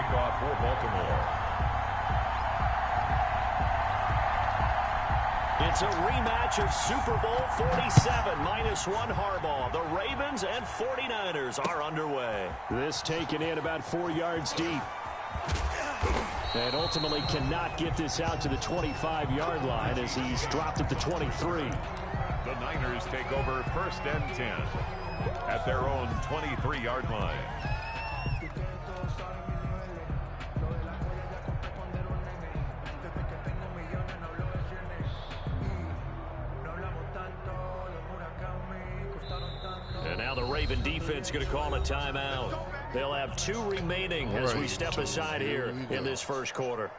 kickoff for Baltimore. It's a rematch of Super Bowl 47, -1 Harbaugh. The Ravens and 49ers are underway. This taken in about 4 yards deep. And ultimately cannot get this out to the 25-yard line as he's dropped at the 23. The Niners take over 1st and 10 at their own 23-yard line. And now the Raven defense going to call a timeout. They'll have 2 remaining as we step aside here in this first quarter.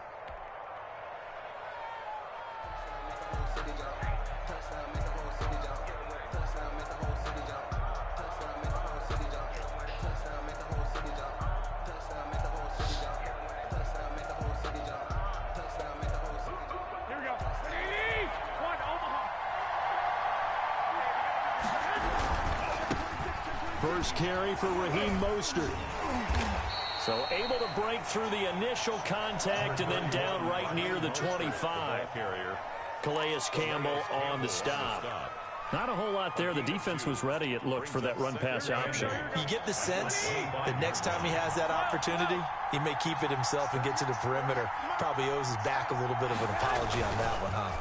First carry for Raheem Mostert. So able to break through the initial contact and then down right near the 25. Calais Campbell on the stop. Not a whole lot there. The defense was ready, it looked, for that run-pass option. You get the sense that next time he has that opportunity, he may keep it himself and get to the perimeter. Probably owes his back a little bit of an apology on that one, huh?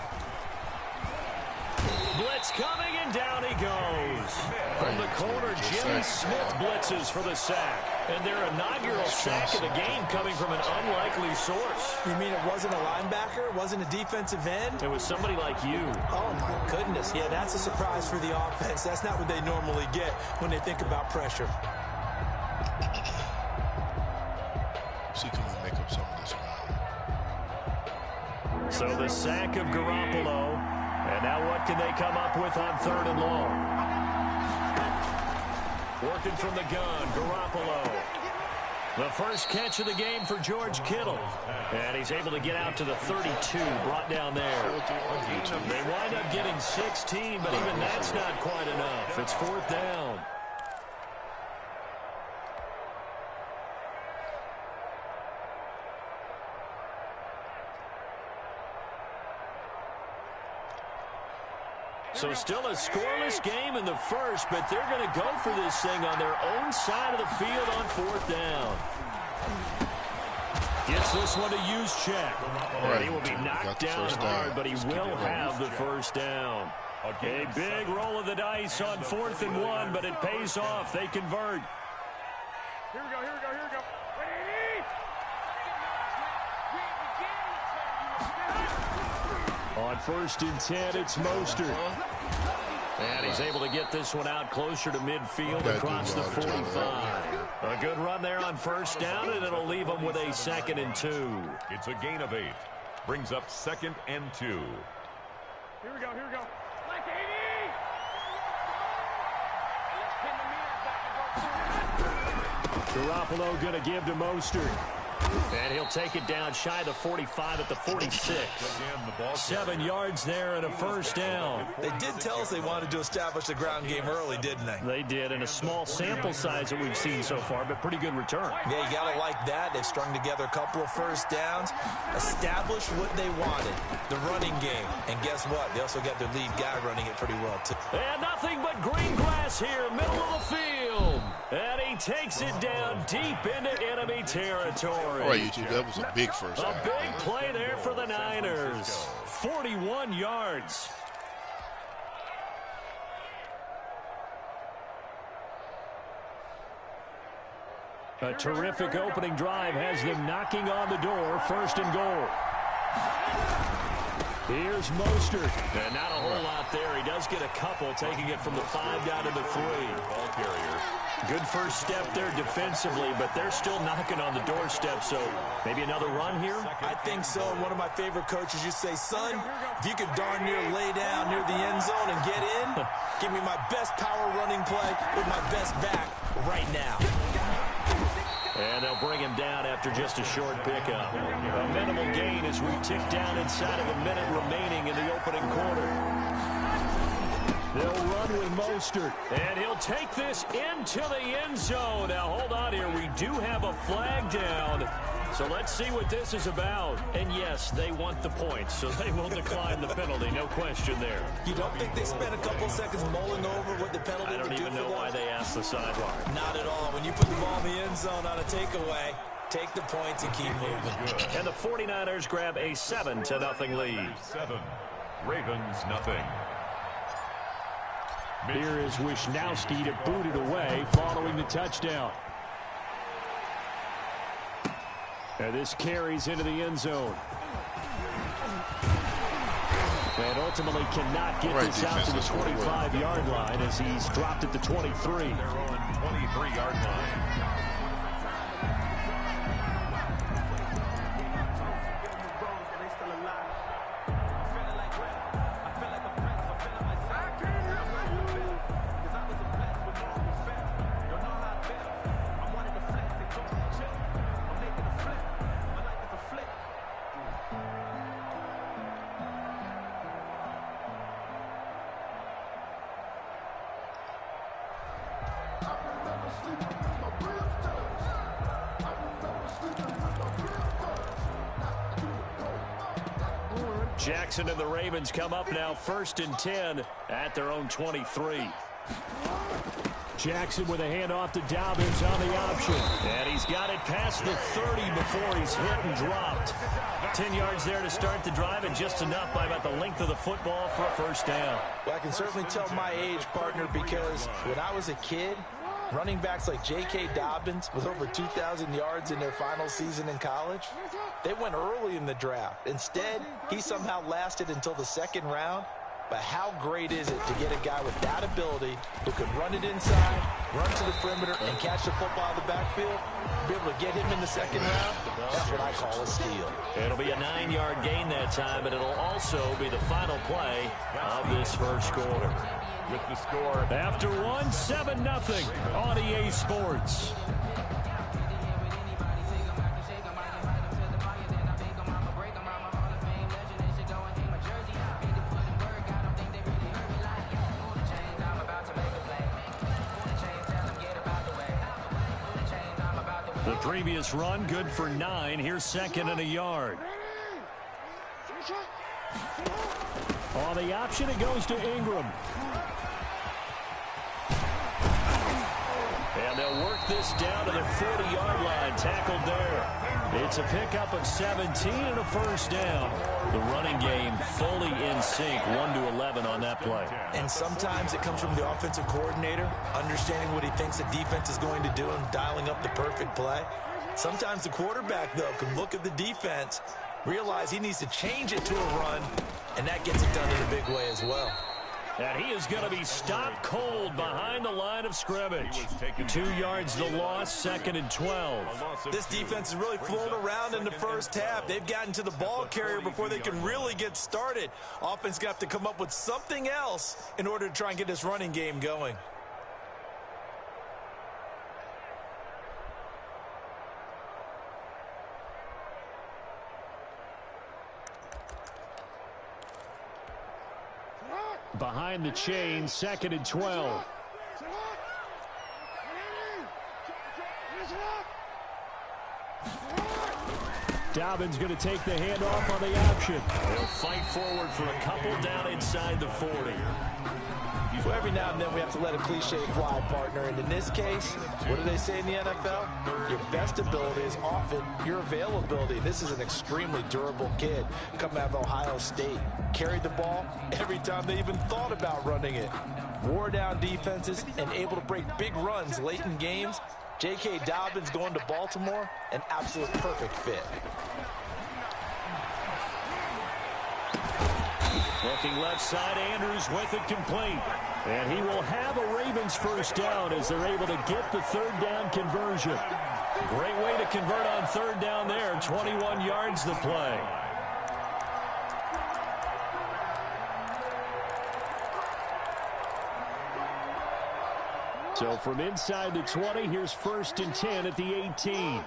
Blitz coming, and down he goes. From the corner, Jimmy Smith blitzes for the sack. And their inaugural sack of the game coming from an unlikely source. You mean it wasn't a linebacker? It wasn't a defensive end? It was somebody like you. Oh, my goodness. Yeah, that's a surprise for the offense. That's not what they normally get when they think about pressure. See, can we make up some of this ground? So the sack of Garoppolo. And now what can they come up with on 3rd and long? Working from the gun, Garoppolo. The first catch of the game for George Kittle. And he's able to get out to the 32, brought down there. They wind up getting 16, but even that's not quite enough. It's 4th down. So still a scoreless game in the first, but they're going to go for this thing on their own side of the field on 4th down. Gets this one to Juszczyk. And he will be knocked down hard, but he will have the first down. A big roll of the dice on 4th and 1, but it pays off. They convert. Here we go, here we go, here we go. On 1st and 10, it's Mostert. And he's able to get this one out closer to midfield across the 45. A good run there on 1st down, and it'll leave them with a 2nd and 2. It's a gain of 8. Brings up 2nd and 2. Here we go, here we go. Like 80! Garoppolo going to give to Mostert. And he'll take it down shy of the 45 at the 46. 7 yards there and a 1st down. They did tell us they wanted to establish the ground game early, didn't they? They did, in a small sample size that we've seen so far, but pretty good return. Yeah, you got to like that. They've strung together a couple of 1st downs, established what they wanted, the running game. And guess what? They also got their lead guy running it pretty well, too. And nothing but green grass here, middle of the field. And he takes it down deep into enemy territory. All right, YouTube, that was a big first down. A big play there for the Niners. 41 yards. A terrific opening drive has them knocking on the door. 1st and goal. Here's Mostert. And not a whole lot there. He does get a couple, taking it from the 5 down to the 3. Ball carrier. Good first step there defensively, but they're still knocking on the doorstep, so maybe another run here? I think so. And one of my favorite coaches used to say, son, if you could darn near lay down near the end zone and get in, give me my best power running play with my best back right now. And they'll bring him down after just a short pickup. A minimal gain as we tick down inside of a minute remaining in the opening quarter. They'll run with Mostert. And he'll take this into the end zone. Now, hold on here. We do have a flag down. So let's see what this is about. And, yes, they want the points, so they will decline the penalty. No question there. You don't think they spent a couple seconds mulling over what the penalty would do for them? I don't even know why they asked the sideline. Not at all. When you put the ball in the end zone on a takeaway, take the points and keep moving. And the 49ers grab a 7-0 lead. 7, Ravens nothing. Here is Wisnowski to boot it away following the touchdown. And this carries into the end zone. And ultimately cannot get this out to the 25-yard line as he's dropped at the 23. Their own 23-yard line. Jackson and the Ravens come up now 1st and 10 at their own 23. Jackson with a handoff to Dobbins on the option. And he's got it past the 30 before he's hit and dropped. 10 yards there to start the drive, and just enough by about the length of the football for a first down. Well, I can certainly tell my age, partner, because when I was a kid, running backs like J.K. Dobbins with over 2,000 yards in their final season in college, they went early in the draft. Instead, he somehow lasted until the 2nd round. But how great is it to get a guy with that ability who can run it inside, run to the perimeter, and catch the football out of the backfield? Be able to get him in the 2nd round? That's what I call a steal. It'll be a 9-yard gain that time, but it'll also be the final play of this first quarter. With the score After 7-0 on EA Sports. The previous run good for 9. Here's 2nd and a yard. On the option, it goes to Ingram. And they'll work this down to the 40-yard line. Tackled there. It's a pickup of 17 and a first down. The running game fully in sync, 1-11 on that play. And sometimes it comes from the offensive coordinator, understanding what he thinks the defense is going to do and dialing up the perfect play. Sometimes the quarterback, though, can look at the defense, realize he needs to change it to a run, and that gets it done in a big way as well. And he is going to be stopped cold behind the line of scrimmage. 2 yards the loss, 2nd and 12. This defense is really flown around in the first half. They've gotten to the ball carrier before they can really get started. Offense got to come up with something else in order to try and get this running game going. Behind the chain, 2nd and 12. Dobbins going to take the handoff on the option. They'll fight forward for a couple down inside the 40. So every now and then we have to let a cliche fly, partner. And in this case, what do they say in the NFL? Your best ability is often your availability. This is an extremely durable kid coming out of Ohio State. Carried the ball every time they even thought about running it. Wore down defenses and able to break big runs late in games. J.K. Dobbins going to Baltimore, an absolute perfect fit. Looking left side, Andrews with it complete. And he will have a Ravens first down as they're able to get the 3rd down conversion. Great way to convert on 3rd down there. 21 yards the play. So from inside the 20, here's 1st and 10 at the 18.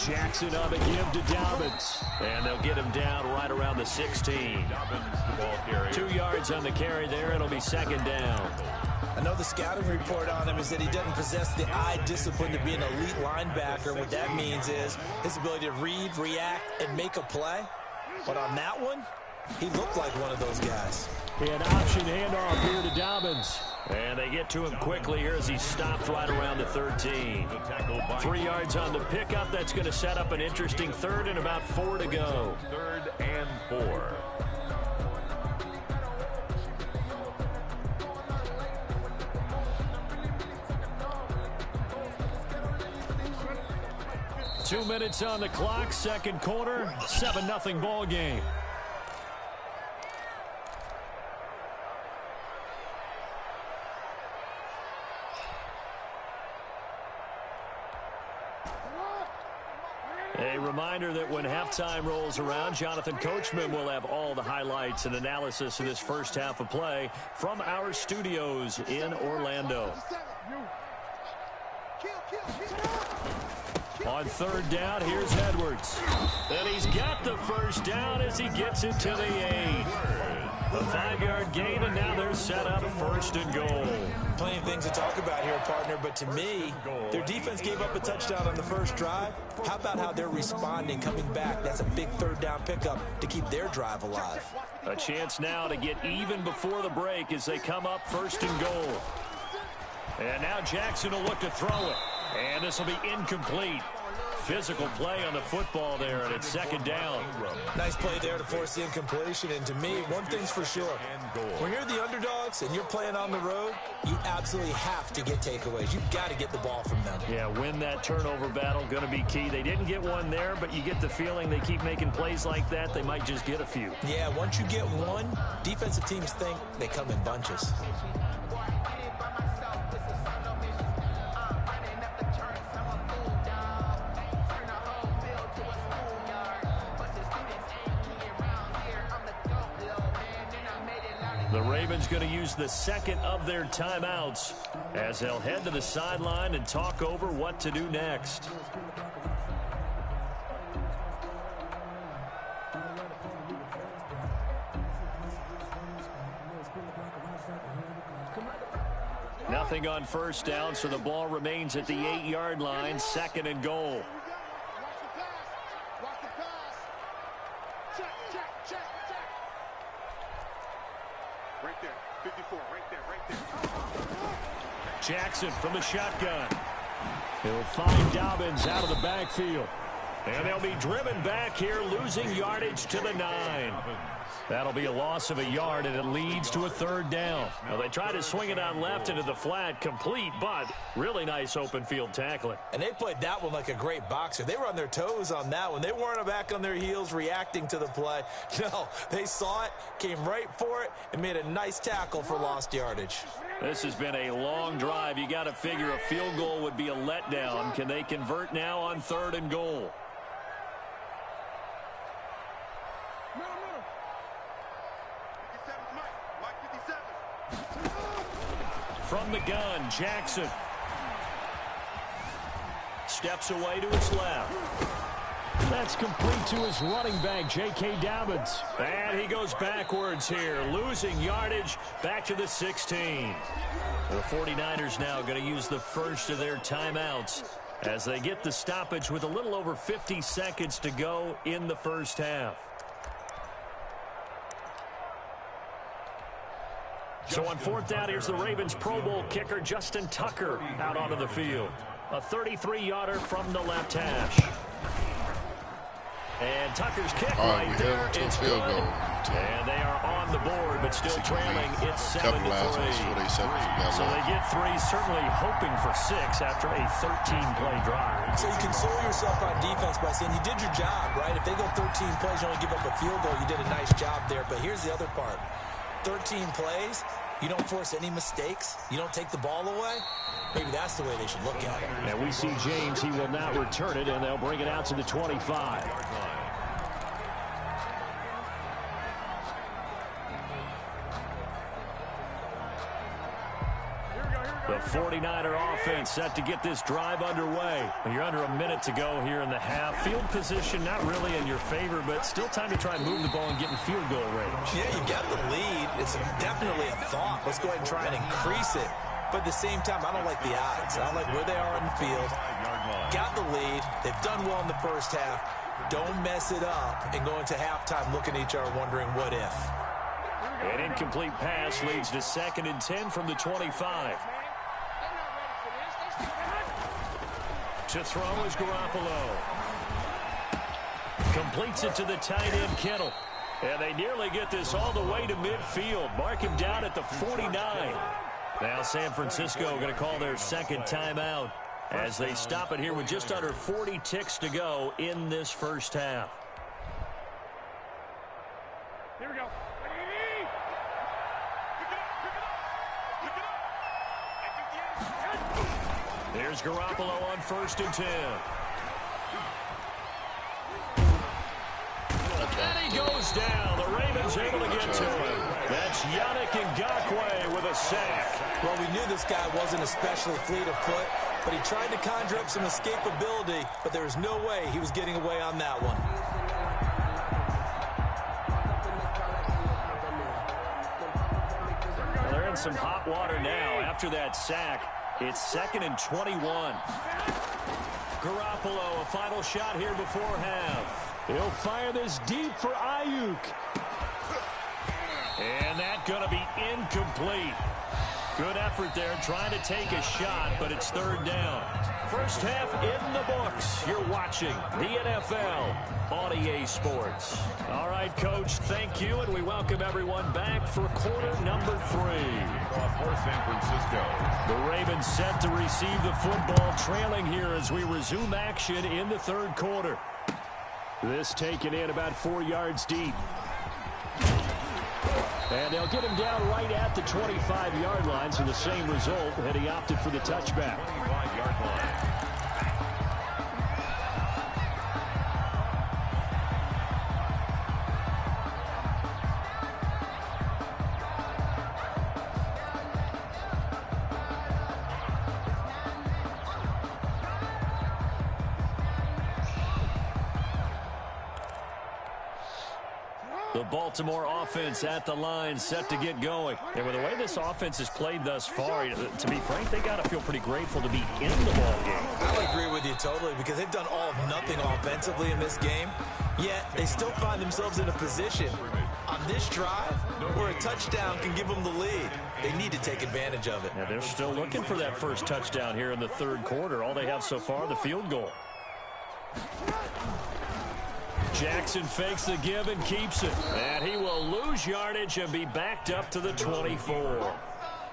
Jackson on the give to Dobbins. And they'll get him down right around the 16. Dobbins, the ball carrier. 2 yards on the carry there. It'll be second down. I know the scouting report on him is that he doesn't possess the eye discipline to be an elite linebacker. What that means is his ability to read, react, and make a play. But on that one, he looked like one of those guys. An option handoff here to Dobbins. And they get to him quickly here as he stopped right around the 13. 3 yards on the pickup. That's going to set up an interesting third and about 4 to go. 3rd and 4. Two minutes on the clock, second quarter, 7-0 ball game. A reminder that when halftime rolls around, Jonathan Coachman will have all the highlights and analysis of this first half of play from our studios in Orlando. On third down, here's Edwards. And he's got the first down as he gets it to the 8. A 5-yard gain, and now they're set up 1st and goal. Plenty of things to talk about here, partner, but to me, their defense gave up a touchdown on the first drive. How about how they're responding, coming back? That's a big 3rd down pickup to keep their drive alive. A chance now to get even before the break as they come up 1st and goal. And now Jackson will look to throw it. And this will be incomplete. Physical play on the football there, and it's 2nd down. Nice play there to force the incompletion. And to me, one thing's for sure. When you're the underdogs and you're playing on the road, you absolutely have to get takeaways. You've got to get the ball from them. Yeah, win that turnover battle, going to be key. They didn't get one there, but you get the feeling they keep making plays like that, they might just get a few. Yeah, once you get one, defensive teams think they come in bunches. The Ravens going to use the 2nd of their timeouts as they'll head to the sideline and talk over what to do next. Nothing on 1st down, so the ball remains at the 8-yard line, 2nd and goal. Right there, 54, right there. Jackson from the shotgun. He'll find Dobbins out of the backfield. And they'll be driven back here, losing yardage to the 9. That'll be a loss of a yard, and it leads to a 3rd down. Now, they try to swing it on left into the flat, complete, but really nice open field tackling. And they played that one like a great boxer. They were on their toes on that one. They weren't back on their heels reacting to the play. No, they saw it, came right for it, and made a nice tackle for lost yardage. This has been a long drive. You got to figure a field goal would be a letdown. Can they convert now on 3rd and goal? From the gun, Jackson steps away to his left. That's complete to his running back, J.K. Dobbins. And he goes backwards here, losing yardage back to the 16. The 49ers now going to use the first of their timeouts as they get the stoppage with a little over 50 seconds to go in the first half. So on 4th down, here's the Ravens Pro Bowl kicker, Justin Tucker, out onto the field. A 33-yarder from the left hash. And Tucker's kick right there. It's good. And they are on the board, but still trailing. It's 7-3. So they get 3, certainly hoping for 6 after a 13-play drive. So you console yourself on defense by saying you did your job, right? If they go 13 plays, you only give up a field goal, you did a nice job there. But here's the other part. 13 plays, you don't force any mistakes, you don't take the ball away. Maybe that's the way they should look at it. And we see James, he will not return it, and they'll bring it out to the 25. The 49er offense set to get this drive underway. You're under a minute to go here in the half. Field position not really in your favor, but still time to try and move the ball and get in field goal range. Yeah, you got the lead. It's definitely a thought. Let's go ahead and try and increase it. But at the same time, I don't like the odds. I don't like where they are on the field. Got the lead. They've done well in the first half. Don't mess it up and go into halftime looking at each other wondering what if. An incomplete pass leads to 2nd and 10 from the 25. To throw is Garoppolo. Completes it to the tight end, Kittle. And they nearly get this all the way to midfield. Mark him down at the 49. Now San Francisco going to call their second timeout as they stop it here with just under 40 ticks to go in this first half. Here we go. Here's Garoppolo on 1st and 10. And he goes down. The Ravens able to get to him. That's Yannick Ngakoue with a sack. Well, we knew this guy wasn't especially fleet of foot, but he tried to conjure up some escapability, but there was no way he was getting away on that one. Well, they're in some hot water now after that sack. It's 2nd and 21. Garoppolo, a final shot here before half. He'll fire this deep for Ayuk. And that's going to be incomplete. Good effort there trying to take a shot, but it's 3rd down. First half in the books. You're watching the NFL on EA Sports. All right, Coach, thank you, and we welcome everyone back for quarter number 3. For San Francisco. The Ravens set to receive the football, trailing here as we resume action in the 3rd quarter. This taken in about 4 yards deep. And they'll get him down right at the 25-yard line, so the same result, and he opted for the touchback. 25-yard line. The Baltimore offense at the line set to get going. And with the way this offense has played thus far, to be frank, they got to feel pretty grateful to be in the ball game. I would agree with you totally because they've done all of nothing offensively in this game, yet they still find themselves in a position on this drive where a touchdown can give them the lead. They need to take advantage of it. Now they're still looking for that first touchdown here in the 3rd quarter. All they have so far, the field goal. Jackson fakes the give and keeps it. And he will lose yardage and be backed up to the 24.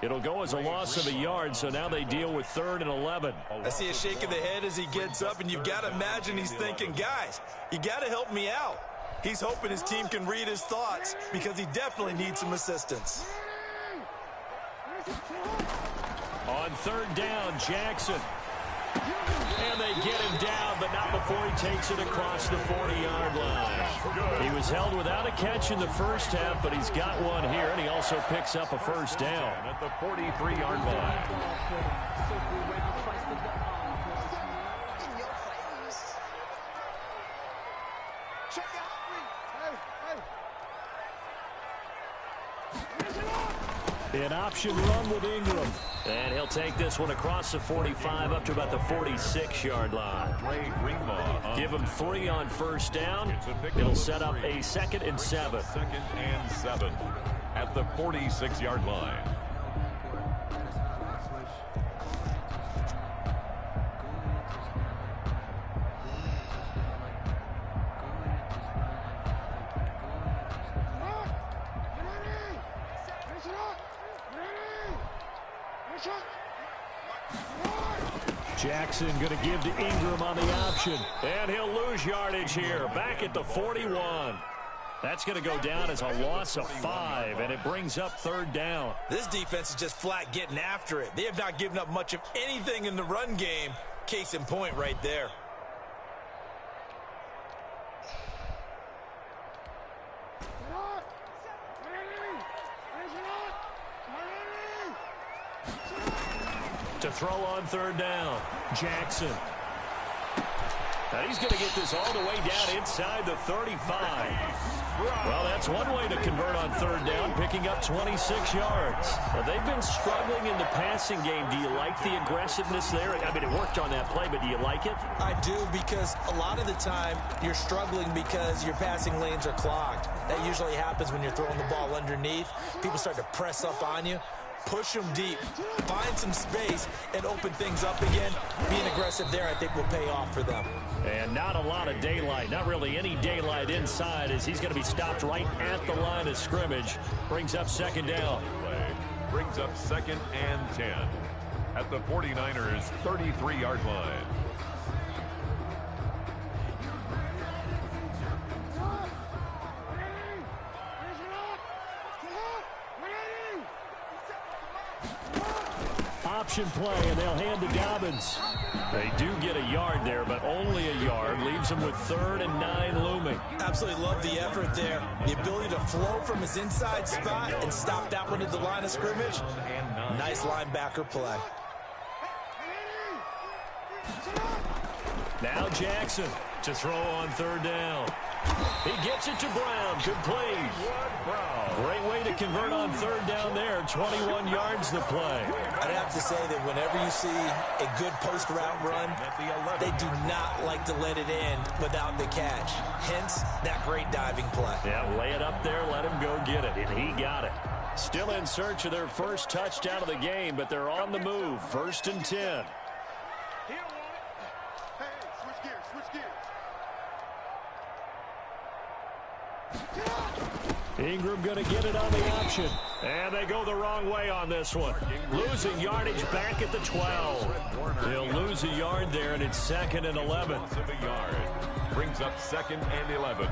It'll go as a loss of a yard, so now they deal with 3rd and 11. I see a shake of the head as he gets up, and you've got to imagine he's thinking, guys, you got to help me out. He's hoping his team can read his thoughts because he definitely needs some assistance. On 3rd down, Jackson. And they get him down, but not before he takes it across the 40-yard line. He was held without a catch in the first half, but he's got one here, and he also picks up a first down. At the 43-yard line. An option run with Ingram. And he'll take this one across the 45 up to about the 46-yard line. Give him 3 on first down. It'll set up a 2nd and 7. 2nd and 7 at the 46-yard line. Jackson going to give to Ingram on the option. And he'll lose yardage here, back at the 41. That's going to go down as a loss of 5, and it brings up 3rd down. This defense is just flat getting after it. They have not given up much of anything in the run game. Case in point right there. throw on third down. Jackson. And he's going to get this all the way down inside the 35. Well, that's one way to convert on third down, picking up 26 yards. Now, they've been struggling in the passing game. Do you like the aggressiveness there? I mean, it worked on that play, but do you like it? I do, because a lot of the time you're struggling because your passing lanes are clogged. That usually happens when you're throwing the ball underneath. People start to press up on you. Push them deep, find some space, and open things up again. Being aggressive there, I think, will pay off for them. And not a lot of daylight, not really any daylight inside, as he's going to be stopped right at the line of scrimmage. Brings up second down. Brings up 2nd and 10 at the 49ers' 33-yard line. Option play, and they'll hand to Dobbins. They do get a yard there, but only a yard. Leaves them with 3rd and 9 looming. Absolutely love the effort there. The ability to flow from his inside spot and stop that one at the line of scrimmage. Nice linebacker play. Now Jackson to throw on third down. He gets it to Brown. Complete. Great way to convert on third down there. 21 yards the play. I'd have to say that whenever you see a good post route run, they do not like to let it in without the catch. Hence, that great diving play. Yeah, lay it up there, let him go get it, and he got it. Still in search of their first touchdown of the game, but they're on the move. 1st and 10. Ingram going to get it on the option. And they go the wrong way on this one. Losing yardage back at the 12. They'll lose a yard there, and it's 2nd and 11. Brings up 2nd and 11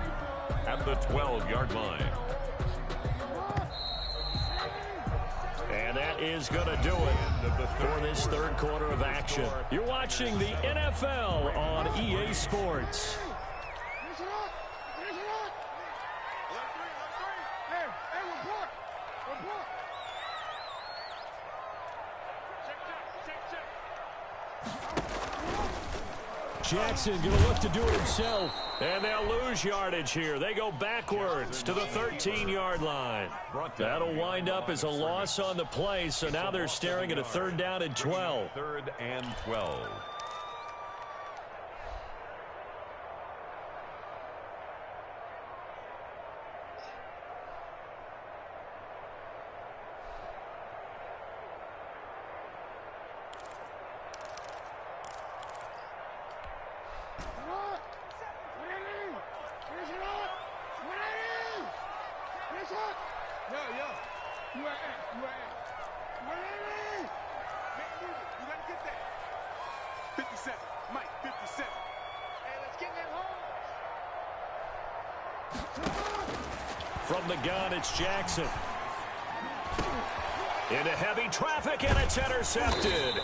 at the 12-yard line. And that is going to do it for this third quarter of action. You're watching the NFL on EA Sports. Jackson going to look to do it himself. And they'll lose yardage here. They go backwards to the 13-yard line. That'll wind up as a loss on the play, so now they're staring at a 3rd down and 12. 3rd and 12. From the gun, it's Jackson. Into heavy traffic, and it's intercepted.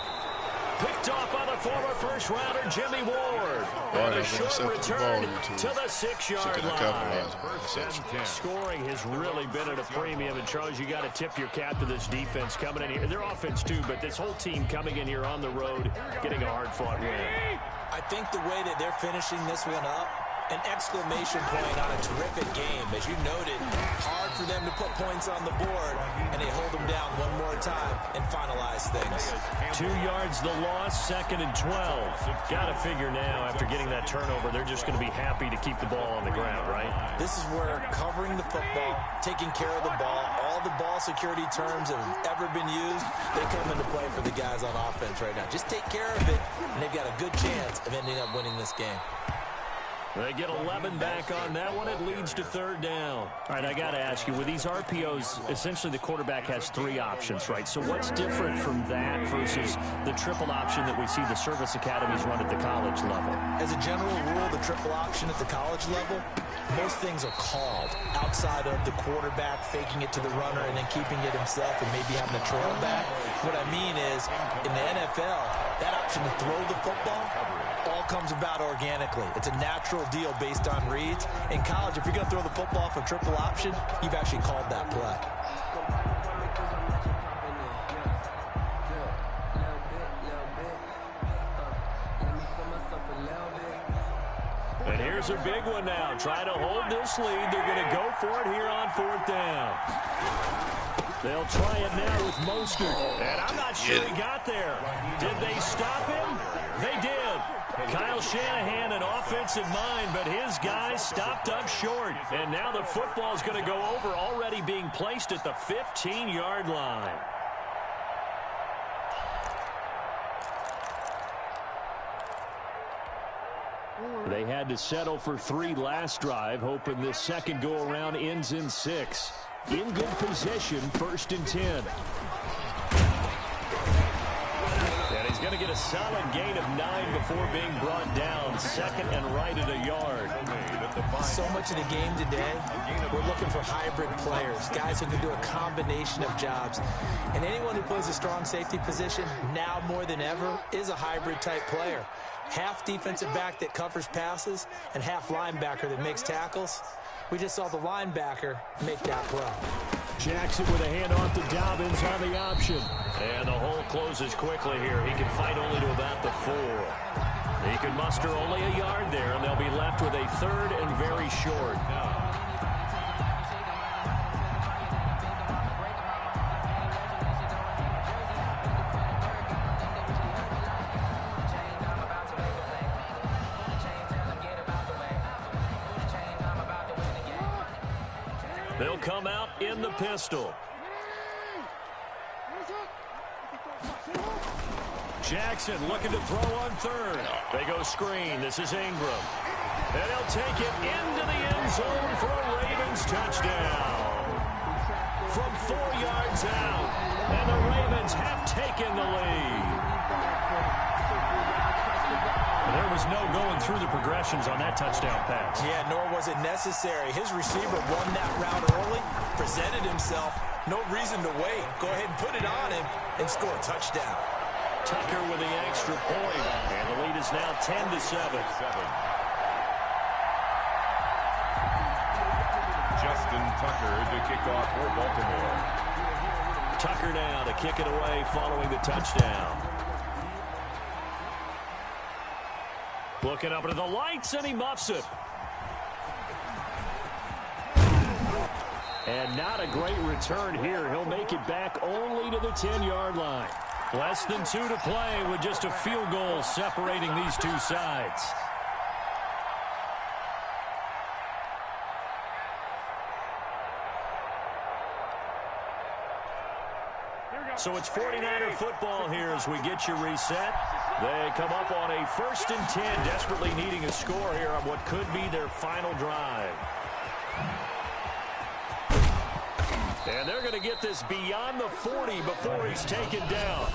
Picked off by the former first-rounder Jimmy Ward. And a short return to the 6-yard line. Scoring has really been at a premium. And, Charles, you got to tip your cap to this defense coming in here. Their offense, too, but this whole team coming in here on the road, getting a hard-fought win. I think the way that they're finishing this one up, an exclamation point on a terrific game. As you noted, hard for them to put points on the board, and they hold them down one more time and finalize things. 2 yards the loss, 2nd and 12. Got to figure now, after getting that turnover, they're just going to be happy to keep the ball on the ground, right? This is where covering the football, taking care of the ball, all the ball security terms that have ever been used, they come into play for the guys on offense right now. Just take care of it, and they've got a good chance of ending up winning this game. They get 11 back on that one. It leads to 3rd down. All right, I got to ask you, with these RPOs, essentially the quarterback has 3 options, right? So what's different from that versus the triple option that we see the service academies run at the college level? As a general rule, the triple option at the college level, most things are called outside of the quarterback faking it to the runner and then keeping it himself and maybe having a trail back. What I mean is, in the NFL, that option to throw the football all comes about organically. It's a natural deal based on reads. In college, if you're going to throw the football for triple option, you've actually called that play. And here's a big one now. Trying to hold this lead. They're going to go for it here on 4th down. They'll try it now with Mostert. And I'm not sure he got there. Did they stop him? They did. Kyle Shanahan, an offensive mind, but his guys stopped up short. And now the football's going to go over, already being placed at the 15-yard line. They had to settle for 3 last drive, hoping this second go-around ends in 6. In good position, 1st and 10. And he's going to get a solid gain of 9 before being brought down. 2nd and right at a yard. So much of the game today, we're looking for hybrid players, guys who can do a combination of jobs. And anyone who plays a strong safety position, now more than ever, is a hybrid type player. Half defensive back that covers passes and half linebacker that makes tackles. We just saw the linebacker make that play. Jackson with a handoff to Dobbins on the option. And the hole closes quickly here. He can fight only to about the 4. He can muster only a yard there, and they'll be left with a 3rd and very short. They'll come out in the pistol. Jackson looking to throw on 3rd. They go screen. This is Ingram. And he'll take it into the end zone for a Ravens touchdown. From 4 yards out. And the Ravens have taken the lead. There was no going through the progressions on that touchdown pass. Yeah, nor was it necessary. His receiver won that route early, presented himself. No reason to wait. Go ahead and put it on him and score a touchdown. Tucker with the extra point. And the lead is now 10-7. Justin Tucker to kick off for Baltimore. Tucker now to kick it away following the touchdown. Looking up into the lights, and he muffs it. And not a great return here. He'll make it back only to the 10-yard line. Less than 2 to play with just a field goal separating these two sides. So it's 49er football here as we get you reset. They come up on a 1st and 10, desperately needing a score here on what could be their final drive. And they're going to get this beyond the 40 before he's taken down.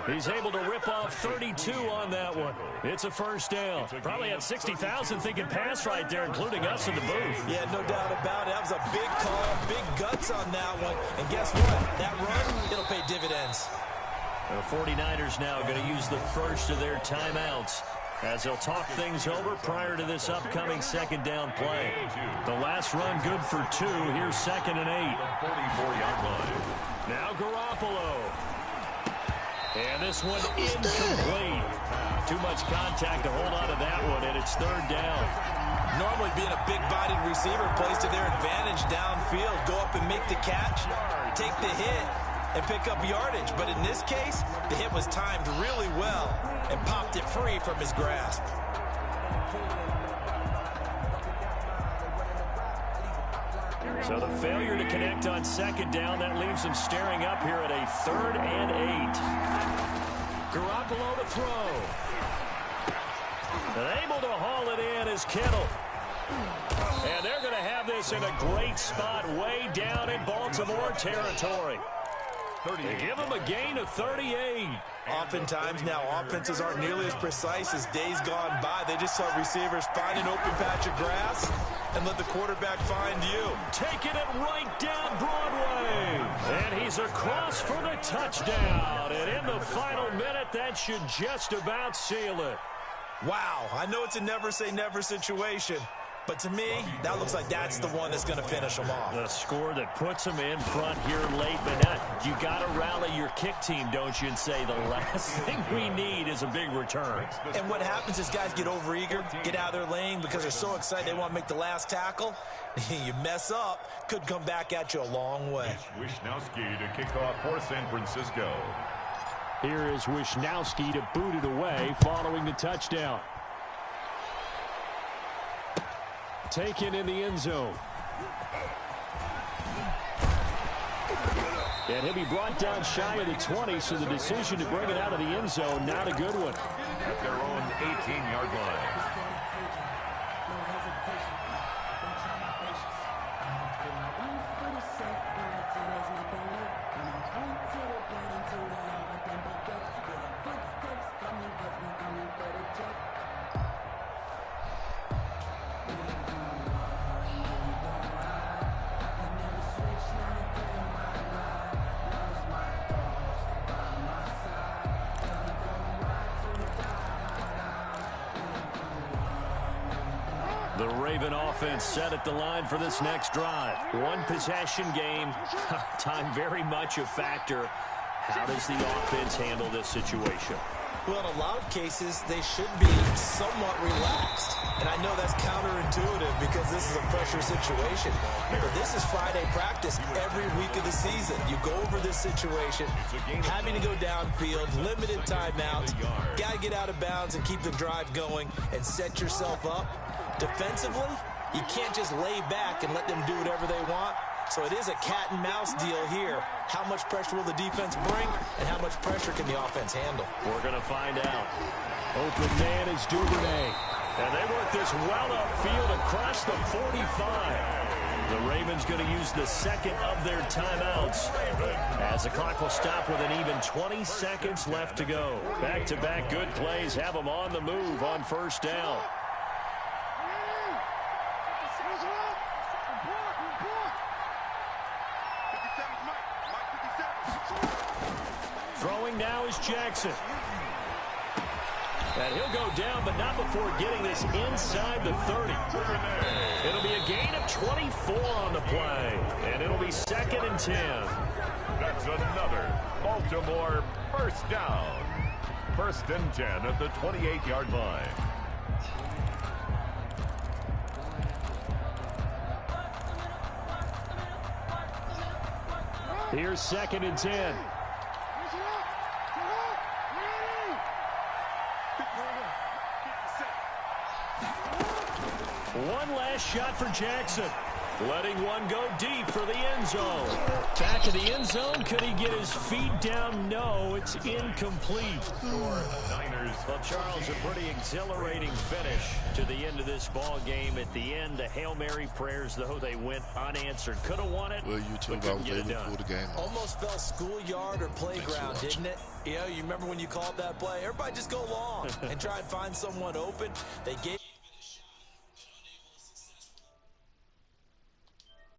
He's able to rip off 32 on that one. It's a 1st down. Probably had 60,000 thinking pass right there, including us in the booth. Yeah, no doubt about it. That was a big call, big guts on that one. And guess what? That run, it'll pay dividends. The 49ers now going to use the first of their timeouts as they'll talk things over prior to this upcoming 2nd down play. The last run good for 2. Here's 2nd and 8. 44-yard line. Now Garoppolo. And this one incomplete. Too much contact to hold on to that one, and it's 3rd down. Normally being a big-bodied receiver plays to their advantage downfield. Go up and make the catch, take the hit, and pick up yardage. But in this case, the hit was timed really well and popped it free from his grasp. So the failure to connect on 2nd down, that leaves him staring up here at a 3rd and 8. Garoppolo to throw. And able to haul it in is Kittle. And they're going to have this in a great spot way down in Baltimore territory. They give him a gain of 38. Oftentimes now offenses aren't nearly as precise as days gone by. They just saw receivers find an open patch of grass and let the quarterback find you. Taking it right down Broadway. And he's across for the touchdown. And in the final minute, that should just about seal it. Wow, I know it's a never say never situation, But to me, that looks like that's the one that's going to finish them off. The score that puts them in front here late, but not, you got to rally your kick team, don't you, and say the last thing we need is a big return. And what happens is guys get overeager, get out of their lane because they're so excited they want to make the last tackle. You mess up, could come back at you a long way. Wisnowski to kick off for San Francisco. Here is Wisnowski to boot it away following the touchdown. Taken in the end zone. And he'll be brought down shy of the 20, so the decision to bring it out of the end zone, not a good one. At their own 18-yard line. The Raven offense set at the line for this next drive. One possession game. Time very much a factor. How does the offense handle this situation? Well, in a lot of cases, they should be somewhat relaxed. And I know that's counterintuitive because this is a pressure situation. But this is Friday practice every week of the season. You go over this situation, having to go downfield, limited timeouts, got to get out of bounds and keep the drive going and set yourself up. Defensively, you can't just lay back and let them do whatever they want. So it is a cat and mouse deal here. How much pressure will the defense bring, and how much pressure can the offense handle? We're going to find out. Open man is Duvernay. And they work this well upfield across the 45. The Ravens going to use the second of their timeouts as the clock will stop with an even 20 seconds left to go. Back-to-back good plays have them on the move on first down. Throwing now is Jackson. And he'll go down, but not before getting this inside the 30. It'll be a gain of 24 on the play, and it'll be 2nd and 10. That's another Baltimore first down. 1st and 10 at the 28-yard line. Here's 2nd and 10. One last shot for Jackson. Letting one go deep for the end zone. Back to the end zone. Could he get his feet down? No, it's incomplete. Well, Charles, a pretty exhilarating finish to the end of this ball game. At the end, the Hail Mary prayers, though, they went unanswered. Could have won it. Well, you two about ready to pull the game off. Almost felt schoolyard or playground, didn't it? You know, you remember when you called that play? Everybody just go long and try and find someone open. They gave